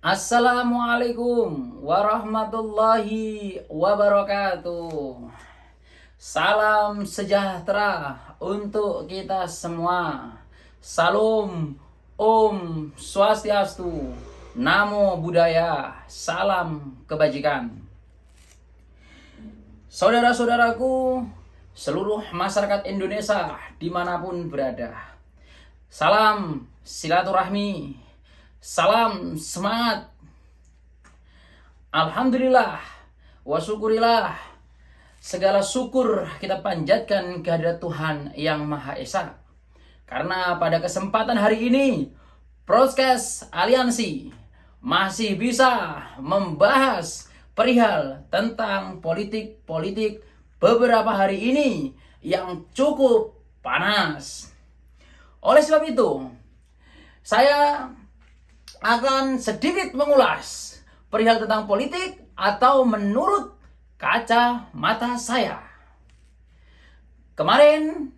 Assalamualaikum warahmatullahi wabarakatuh. Salam sejahtera untuk kita semua. Salam Om Swastiastu, Namo Buddhaya, salam kebajikan. Saudara-saudaraku, seluruh masyarakat Indonesia dimanapun berada, salam silaturahmi, salam semangat. Alhamdulillah wa syukurillah, segala syukur kita panjatkan kehadirat Tuhan Yang Maha Esa. Karena pada kesempatan hari ini Podcast Aliansi masih bisa membahas perihal tentang politik beberapa hari ini yang cukup panas. Oleh sebab itu, saya akan sedikit mengulas perihal tentang politik atau menurut kacamata saya. Kemarin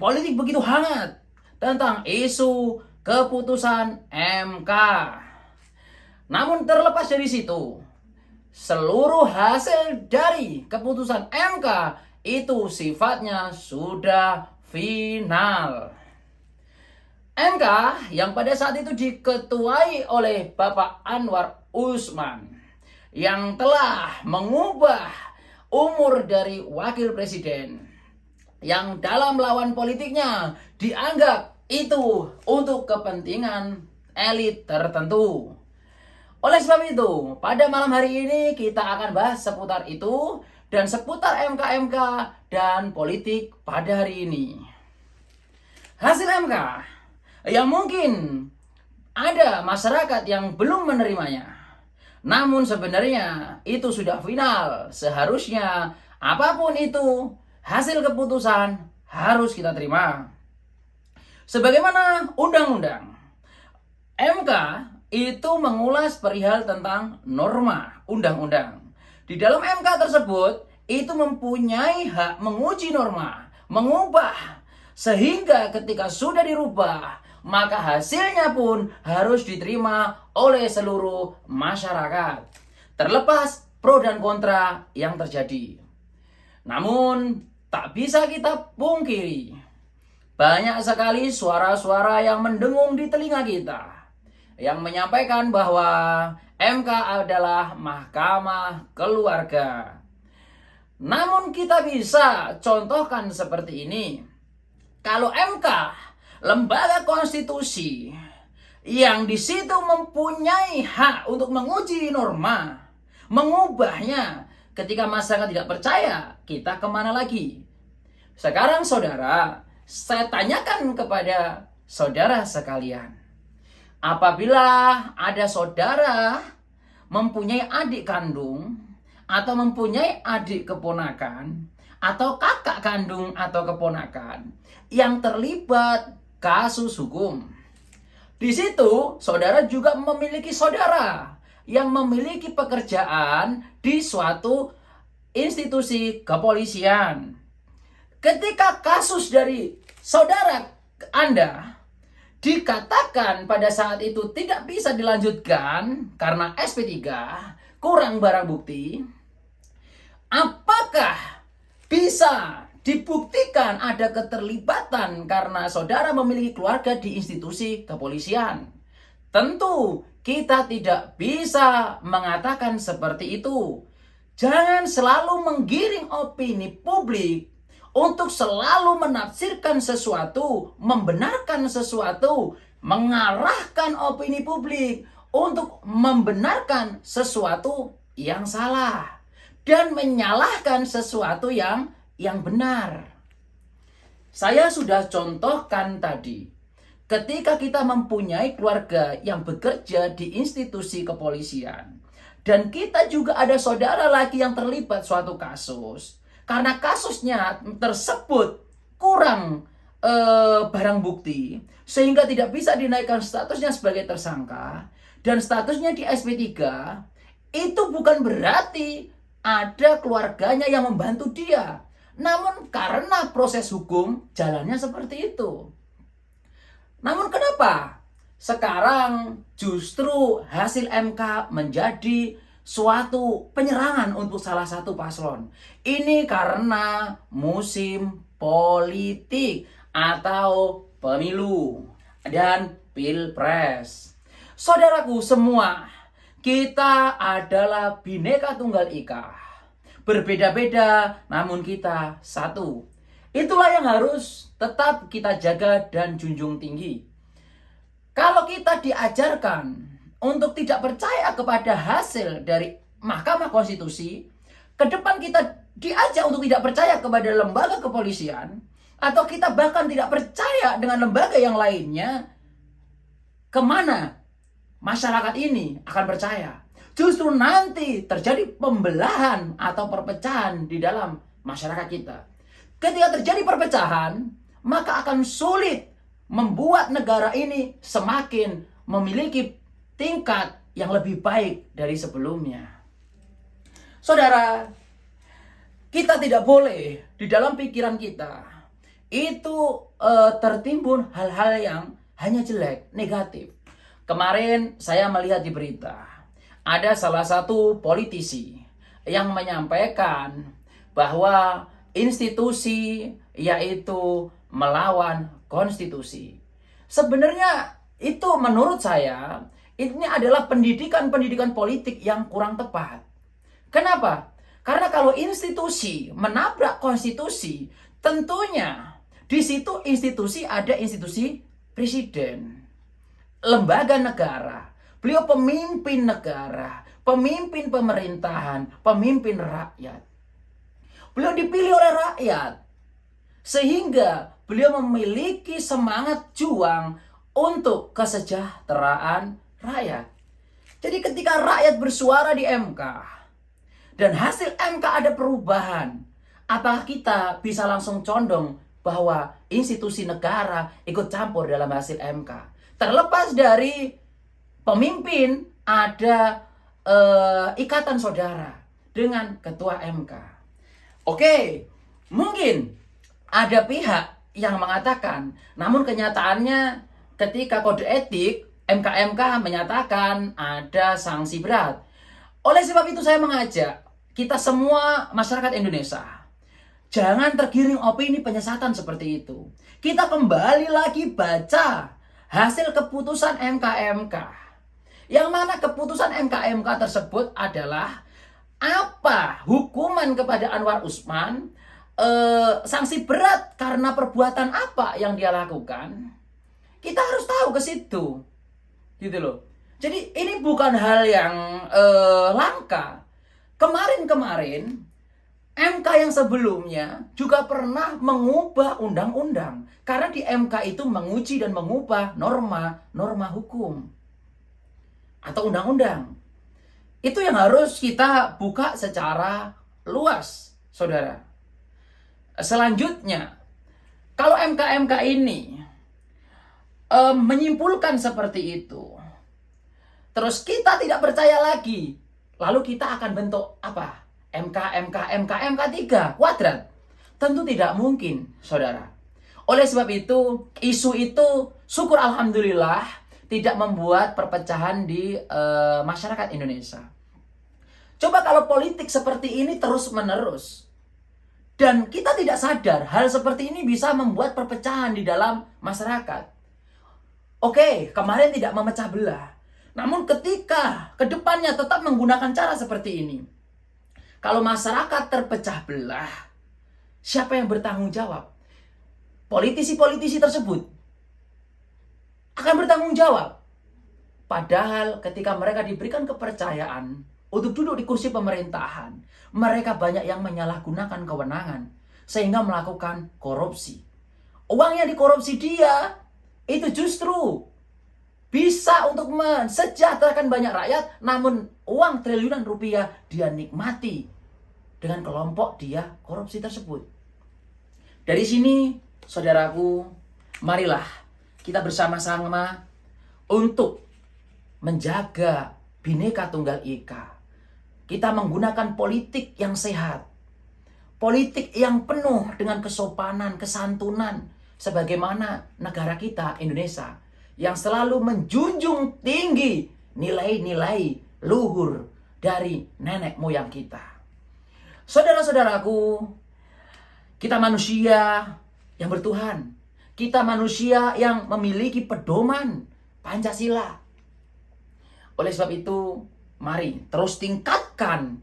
politik begitu hangat tentang isu keputusan MK. Namun terlepas dari situ, seluruh hasil dari keputusan MK itu sifatnya sudah final. MK yang pada saat itu diketuai oleh Bapak Anwar Usman yang telah mengubah umur dari wakil presiden yang dalam lawan politiknya dianggap itu untuk kepentingan elit tertentu. Oleh sebab itu, pada malam hari ini kita akan bahas seputar itu dan seputar MK dan politik pada hari ini. Hasil MK yang mungkin ada masyarakat yang belum menerimanya. Namun sebenarnya itu sudah final. Seharusnya apapun itu hasil keputusan harus kita terima. Sebagaimana undang-undang, MK itu mengulas perihal tentang norma undang-undang. Di dalam MK tersebut itu mempunyai hak menguji norma, mengubah, sehingga ketika sudah dirubah maka hasilnya pun harus diterima oleh seluruh masyarakat, terlepas pro dan kontra yang terjadi. Namun tak bisa kita pungkiri, banyak sekali suara-suara yang mendengung di telinga kita yang menyampaikan bahwa MK adalah mahkamah keluarga. Namun kita bisa contohkan seperti ini. Kalau MK lembaga konstitusi yang di situ mempunyai hak untuk menguji norma, mengubahnya, ketika masyarakat tidak percaya, kita kemana lagi? Sekarang saudara, saya tanyakan kepada saudara sekalian, apabila ada saudara mempunyai adik kandung atau mempunyai adik keponakan atau kakak kandung atau keponakan yang terlibat kasus hukum, di situ saudara juga memiliki saudara yang memiliki pekerjaan di suatu institusi kepolisian. Ketika kasus dari saudara Anda dikatakan pada saat itu tidak bisa dilanjutkan karena SP3, kurang barang bukti, apakah bisa dibuktikan ada keterlibatan karena saudara memiliki keluarga di institusi kepolisian? Tentu kita tidak bisa mengatakan seperti itu. Jangan selalu menggiring opini publik untuk selalu menafsirkan sesuatu, membenarkan sesuatu, mengarahkan opini publik untuk membenarkan sesuatu yang salah dan menyalahkan sesuatu yang benar. Saya sudah contohkan tadi, ketika kita mempunyai keluarga yang bekerja di institusi kepolisian dan kita juga ada saudara lagi yang terlibat suatu kasus, karena kasusnya tersebut kurang barang bukti sehingga tidak bisa dinaikkan statusnya sebagai tersangka dan statusnya di SP3, itu bukan berarti ada keluarganya yang membantu dia. Namun karena proses hukum jalannya seperti itu. Namun kenapa sekarang justru hasil MK menjadi suatu penyerangan untuk salah satu paslon? Ini karena musim politik atau pemilu dan pilpres. Saudaraku semua, kita adalah Bhinneka Tunggal Ika. Berbeda-beda namun kita satu. Itulah yang harus tetap kita jaga dan junjung tinggi. Kalau kita diajarkan untuk tidak percaya kepada hasil dari Mahkamah Konstitusi, ke depan kita diajak untuk tidak percaya kepada lembaga kepolisian, atau kita bahkan tidak percaya dengan lembaga yang lainnya, kemana masyarakat ini akan percaya? Justru nanti terjadi pembelahan atau perpecahan di dalam masyarakat kita. Ketika terjadi perpecahan, maka akan sulit membuat negara ini semakin memiliki tingkat yang lebih baik dari sebelumnya. Saudara, kita tidak boleh di dalam pikiran kita itu tertimbun hal-hal yang hanya jelek, negatif. Kemarin saya melihat di berita, ada salah satu politisi yang menyampaikan bahwa institusi yaitu melawan konstitusi. Sebenarnya itu menurut saya ini adalah pendidikan politik yang kurang tepat. Kenapa? Karena kalau institusi menabrak konstitusi, tentunya di situ ada institusi presiden, lembaga negara. Beliau pemimpin negara, pemimpin pemerintahan, pemimpin rakyat. Beliau dipilih oleh rakyat. Sehingga beliau memiliki semangat juang untuk kesejahteraan rakyat. Jadi ketika rakyat bersuara di MK dan hasil MK ada perubahan, apakah kita bisa langsung condong bahwa institusi negara ikut campur dalam hasil MK? Terlepas dari pemimpin, ada ikatan saudara dengan ketua MK. Oke, mungkin ada pihak yang mengatakan, namun kenyataannya ketika kode etik MK menyatakan ada sanksi berat. Oleh sebab itu saya mengajak kita semua masyarakat Indonesia, jangan tergiring opini penyesatan seperti itu. Kita kembali lagi baca hasil keputusan MK. Yang mana keputusan MK tersebut adalah apa hukuman kepada Anwar Usman, sanksi berat karena perbuatan apa yang dia lakukan. Kita harus tahu ke situ, gitu loh. Jadi ini bukan hal yang langka. Kemarin MK yang sebelumnya juga pernah mengubah undang-undang karena di MK itu menguji dan mengubah norma hukum atau undang-undang. Itu yang harus kita buka secara luas, saudara. Selanjutnya, kalau MK ini menyimpulkan seperti itu, terus kita tidak percaya lagi, lalu kita akan bentuk apa? MK 3 kuadrat. Tentu tidak mungkin, saudara. Oleh sebab itu, isu itu syukur alhamdulillah tidak membuat perpecahan di masyarakat Indonesia. Coba kalau politik seperti ini terus-menerus, dan kita tidak sadar hal seperti ini bisa membuat perpecahan di dalam masyarakat. Oke, kemarin tidak memecah belah. Namun ketika kedepannya tetap menggunakan cara seperti ini, kalau masyarakat terpecah belah, siapa yang bertanggung jawab? Politisi-politisi tersebut akan bertanggung jawab. Padahal ketika mereka diberikan kepercayaan untuk duduk di kursi pemerintahan, mereka banyak yang menyalahgunakan kewenangan sehingga melakukan korupsi. Uang yang dikorupsi dia itu justru bisa untuk mensejahterakan banyak rakyat, namun uang triliunan rupiah dia nikmati dengan kelompok dia korupsi tersebut. Dari sini, saudaraku, marilah kita bersama-sama untuk menjaga Bhinneka Tunggal Ika. Kita menggunakan politik yang sehat. politik yang penuh dengan kesopanan, kesantunan, sebagaimana negara kita Indonesia yang selalu menjunjung tinggi nilai-nilai luhur dari nenek moyang kita. Saudara-saudaraku, kita manusia yang bertuhan. Kita manusia yang memiliki pedoman Pancasila. Oleh sebab itu, mari terus tingkatkan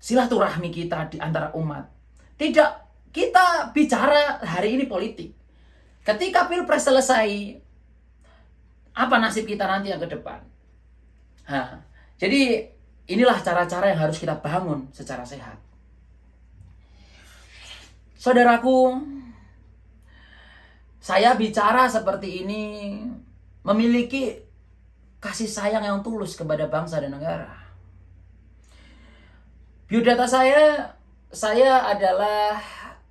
silaturahmi kita di antara umat. Tidak kita bicara hari ini politik. Ketika Pilpres selesai, apa nasib kita nanti yang ke depan? Jadi inilah cara-cara yang harus kita bangun secara sehat. Saudaraku, saya bicara seperti ini memiliki kasih sayang yang tulus kepada bangsa dan negara. Biodata saya adalah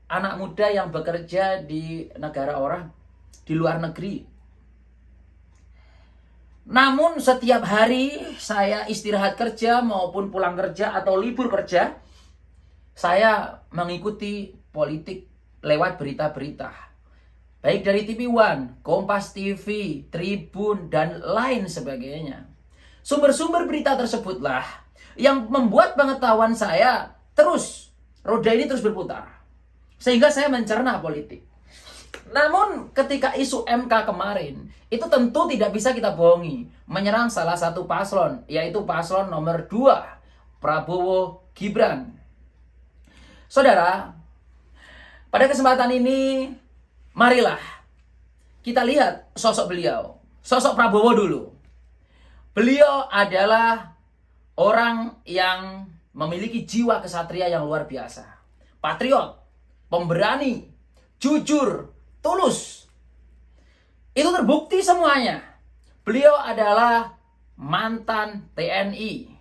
anak muda yang bekerja di negara orang, di luar negeri. Namun setiap hari saya istirahat kerja maupun pulang kerja atau libur kerja, saya mengikuti politik lewat berita-berita. Baik dari TV One, Kompas TV, Tribun, dan lain sebagainya. Sumber-sumber berita tersebutlah yang membuat pengetahuan saya roda ini terus berputar. Sehingga saya mencerna politik. Namun ketika isu MK kemarin, itu tentu tidak bisa kita bohongi. Menyerang salah satu paslon, yaitu paslon nomor 2, Prabowo Gibran. Saudara, pada kesempatan ini, marilah kita lihat sosok beliau. Sosok Prabowo dulu. Beliau adalah orang yang memiliki jiwa kesatria yang luar biasa. Patriot, pemberani, jujur, tulus. Itu terbukti semuanya. Beliau adalah mantan TNI.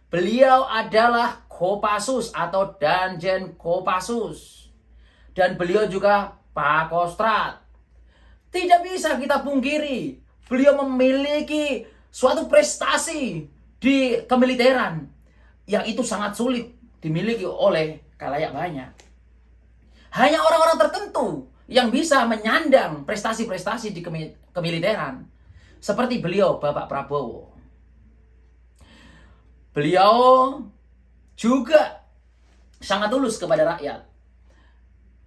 Beliau adalah Kopassus atau Danjen Kopassus. Dan beliau juga Pakostrat. Tidak bisa kita pungkiri, beliau memiliki suatu prestasi di kemiliteran yang itu sangat sulit dimiliki oleh khalayak banyak. Hanya orang-orang tertentu yang bisa menyandang prestasi-prestasi di kemiliteran, seperti beliau, Bapak Prabowo. Beliau juga sangat tulus kepada rakyat.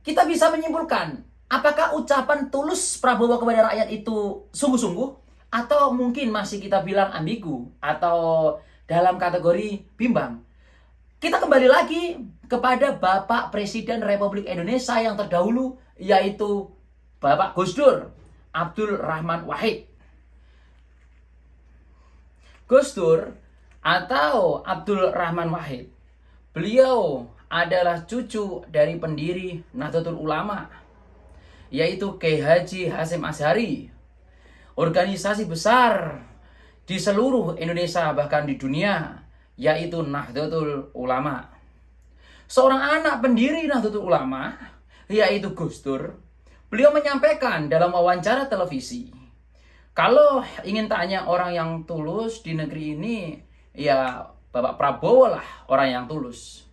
Kita bisa menyimpulkan, apakah ucapan tulus Prabowo kepada rakyat itu sungguh-sungguh, atau mungkin masih kita bilang ambigu, atau dalam kategori bimbang. Kita kembali lagi kepada Bapak Presiden Republik Indonesia yang terdahulu, yaitu Bapak Gus Dur Abdul Rahman Wahid. Gus Dur atau Abdul Rahman Wahid, beliau adalah cucu dari pendiri Nahdlatul Ulama, yaitu Kiai Haji Hasyim Asy'ari. Organisasi besar di seluruh Indonesia bahkan di dunia, yaitu Nahdlatul Ulama. Seorang anak pendiri Nahdlatul Ulama, yaitu Gus Dur, beliau menyampaikan dalam wawancara televisi, kalau ingin tanya orang yang tulus di negeri ini, ya Bapak Prabowo lah orang yang tulus.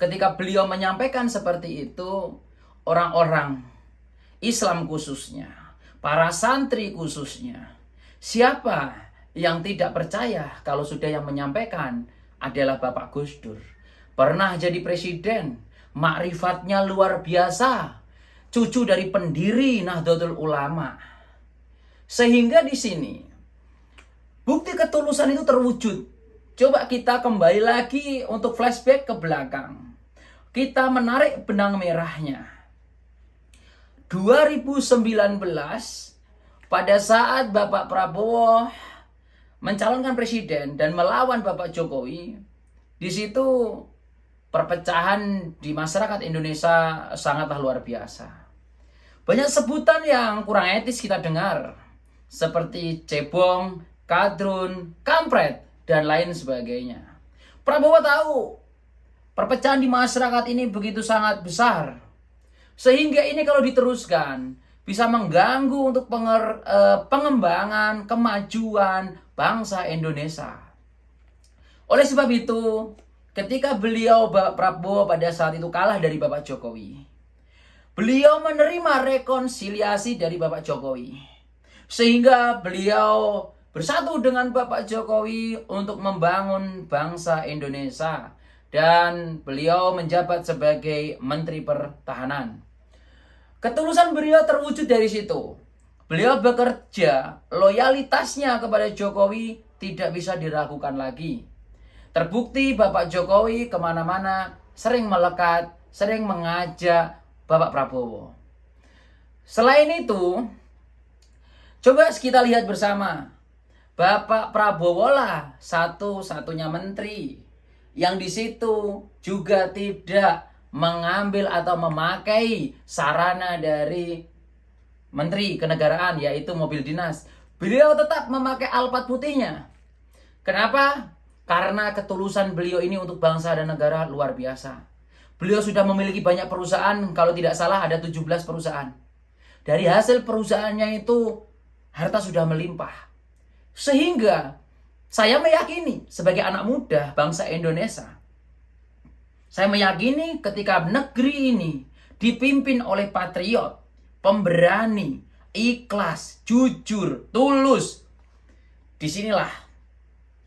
Ketika beliau menyampaikan seperti itu, orang-orang Islam khususnya, para santri khususnya, siapa yang tidak percaya kalau sudah yang menyampaikan adalah Bapak Gus Dur? Pernah jadi presiden, makrifatnya luar biasa, cucu dari pendiri Nahdlatul Ulama. Sehingga di sini bukti ketulusan itu terwujud. Coba kita kembali lagi untuk flashback ke belakang. Kita menarik benang merahnya. 2019, pada saat Bapak Prabowo mencalonkan presiden dan melawan Bapak Jokowi, di situ perpecahan di masyarakat Indonesia sangatlah luar biasa. Banyak sebutan yang kurang etis kita dengar, seperti cebong, kadrun, kampret, dan lain sebagainya. Prabowo tahu perpecahan di masyarakat ini begitu sangat besar, sehingga ini kalau diteruskan bisa mengganggu untuk pengembangan, kemajuan bangsa Indonesia. Oleh sebab itu, ketika beliau Bapak Prabowo pada saat itu kalah dari Bapak Jokowi, beliau menerima rekonsiliasi dari Bapak Jokowi. Sehingga beliau bersatu dengan Bapak Jokowi untuk membangun bangsa Indonesia. Dan beliau menjabat sebagai Menteri Pertahanan. Ketulusan beliau terwujud dari situ. Beliau bekerja, loyalitasnya kepada Jokowi tidak bisa diragukan lagi. Terbukti Bapak Jokowi kemana-mana sering melekat, sering mengajak Bapak Prabowo. Selain itu, coba kita lihat bersama. Bapak Prabowo lah satu-satunya menteri yang di situ juga tidak mengambil atau memakai sarana dari menteri kenegaraan, yaitu mobil dinas. Beliau tetap memakai alpat putihnya. Kenapa? Karena ketulusan beliau ini untuk bangsa dan negara luar biasa. Beliau sudah memiliki banyak perusahaan, kalau tidak salah ada 17 perusahaan. Dari hasil perusahaannya itu, harta sudah melimpah. Sehingga saya meyakini sebagai anak muda bangsa Indonesia, saya meyakini ketika negeri ini dipimpin oleh patriot, pemberani, ikhlas, jujur, tulus, disinilah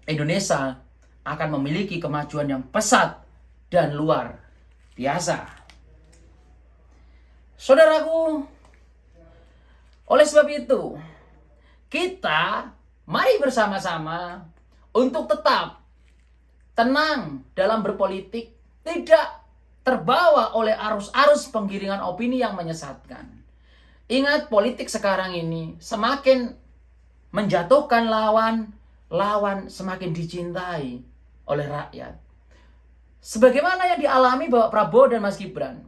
Indonesia akan memiliki kemajuan yang pesat dan luar biasa. Saudaraku, oleh sebab itu, kita mari bersama-sama untuk tetap tenang dalam berpolitik, tidak terbawa oleh arus-arus penggiringan opini yang menyesatkan. Ingat, politik sekarang ini semakin menjatuhkan lawan semakin dicintai oleh rakyat. Sebagaimana yang dialami Bapak Prabowo dan Mas Gibran.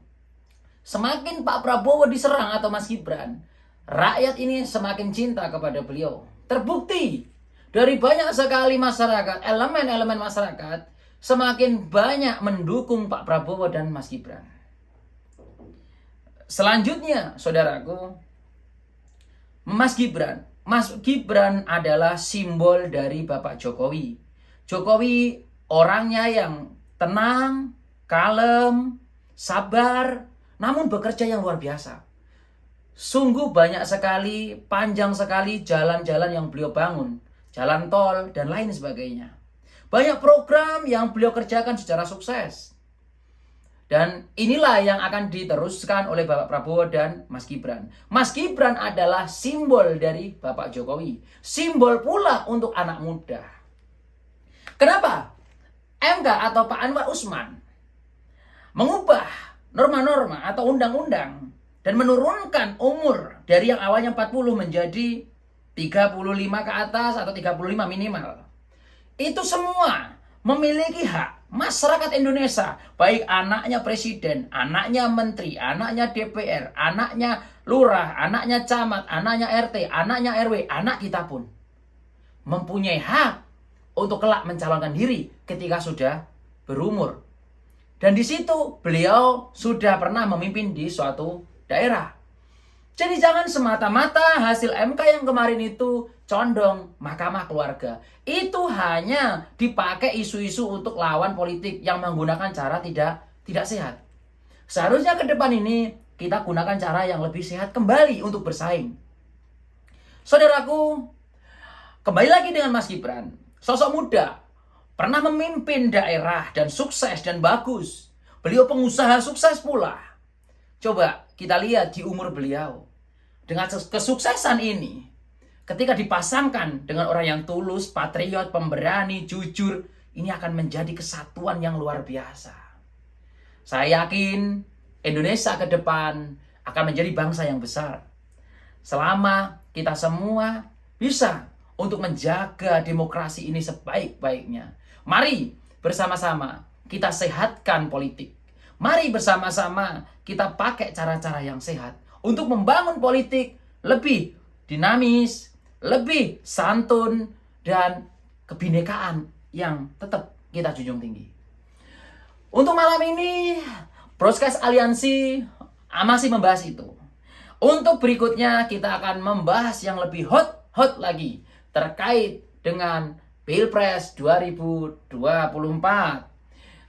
Semakin Pak Prabowo diserang atau Mas Gibran, rakyat ini semakin cinta kepada beliau. Terbukti dari banyak sekali masyarakat, elemen-elemen masyarakat semakin banyak mendukung Pak Prabowo dan Mas Gibran. Selanjutnya, saudaraku, Mas Gibran adalah simbol dari Bapak Jokowi. Jokowi orangnya yang tenang, kalem, sabar, namun bekerja yang luar biasa. Sungguh banyak sekali, panjang sekali jalan-jalan yang beliau bangun. Jalan tol dan lain sebagainya. Banyak program yang beliau kerjakan secara sukses. Dan inilah yang akan diteruskan oleh Bapak Prabowo dan Mas Gibran. Mas Gibran adalah simbol dari Bapak Jokowi. Simbol pula untuk anak muda. Kenapa? MK atau Pak Anwar Usman mengubah norma-norma atau undang-undang dan menurunkan umur dari yang awalnya 40 menjadi 35 ke atas atau 35 minimal. Itu semua memiliki hak masyarakat Indonesia, baik anaknya presiden, anaknya menteri, anaknya DPR, anaknya lurah, anaknya camat, anaknya RT, anaknya RW, anak kita pun mempunyai hak untuk kelak mencalonkan diri ketika sudah berumur. Dan di situ beliau sudah pernah memimpin di suatu daerah. Jadi jangan semata-mata hasil MK yang kemarin itu condong mahkamah keluarga. Itu hanya dipakai isu-isu untuk lawan politik yang menggunakan cara tidak sehat. Seharusnya ke depan ini kita gunakan cara yang lebih sehat kembali untuk bersaing. Saudaraku, kembali lagi dengan Mas Gibran. Sosok muda, pernah memimpin daerah dan sukses dan bagus. Beliau pengusaha sukses pula. Coba kita lihat di umur beliau. Dengan kesuksesan ini, ketika dipasangkan dengan orang yang tulus, patriot, pemberani, jujur, ini akan menjadi kesatuan yang luar biasa. Saya yakin Indonesia ke depan akan menjadi bangsa yang besar. Selama kita semua bisa untuk menjaga demokrasi ini sebaik-baiknya. Mari bersama-sama kita sehatkan politik. Mari bersama-sama kita pakai cara-cara yang sehat untuk membangun politik lebih dinamis, lebih santun, dan kebinekaan yang tetap kita junjung tinggi. Untuk malam ini, Broadcast Aliansi masih membahas itu. Untuk berikutnya, kita akan membahas yang lebih hot lagi terkait dengan Pilpres 2024.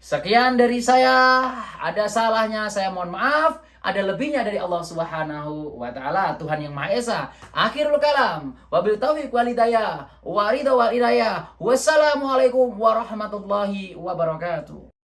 Sekian dari saya. Ada salahnya saya mohon maaf. Ada lebihnya dari Allah Subhanahu wa taala, Tuhan yang Maha Esa. Akhirul kalam. Wabil taufiq wal hidayah. Waridha wal hidayah. Wassalamualaikum warahmatullahi wabarakatuh.